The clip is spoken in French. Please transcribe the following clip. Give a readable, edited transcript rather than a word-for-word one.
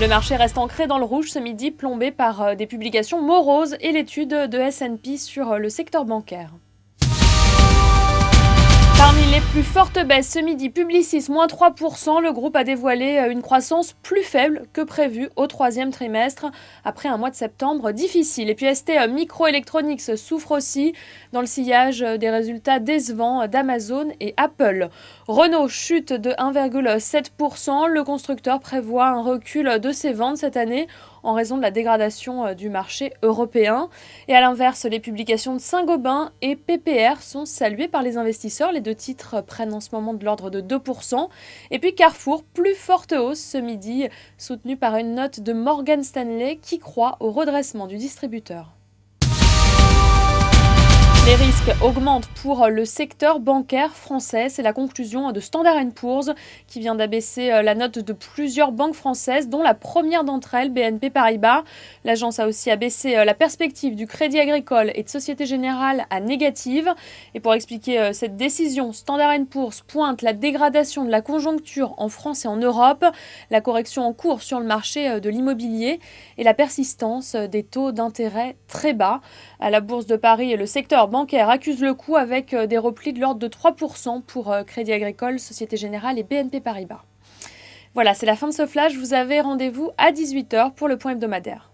Le marché reste ancré dans le rouge ce midi, plombé par des publications moroses et l'étude de S&P sur le secteur bancaire. Parmi les plus fortes baisses ce midi, Publicis, moins 3%, le groupe a dévoilé une croissance plus faible que prévu au troisième trimestre, après un mois de septembre difficile. Et puis ST Microelectronics souffre aussi dans le sillage des résultats décevants d'Amazon et Apple. Renault chute de 1,7%, le constructeur prévoit un recul de ses ventes cette année en raison de la dégradation du marché européen. Et à l'inverse, les publications de Saint-Gobain et PPR sont saluées par les investisseurs. Les deux titres prennent en ce moment de l'ordre de 2%. Et puis Carrefour, plus forte hausse ce midi, soutenue par une note de Morgan Stanley qui croit au redressement du distributeur. Les risques augmentent pour le secteur bancaire français. C'est la conclusion de Standard & Poor's qui vient d'abaisser la note de plusieurs banques françaises, dont la première d'entre elles, BNP Paribas. L'agence a aussi abaissé la perspective du Crédit Agricole et de Société Générale à négative. Et pour expliquer cette décision, Standard & Poor's pointe la dégradation de la conjoncture en France et en Europe, la correction en cours sur le marché de l'immobilier et la persistance des taux d'intérêt très bas. À la Bourse de Paris, le secteur bancaire accuse le coup avec des replis de l'ordre de 3% pour Crédit Agricole, Société Générale et BNP Paribas. Voilà, c'est la fin de ce flash. Vous avez rendez-vous à 18h pour le point hebdomadaire.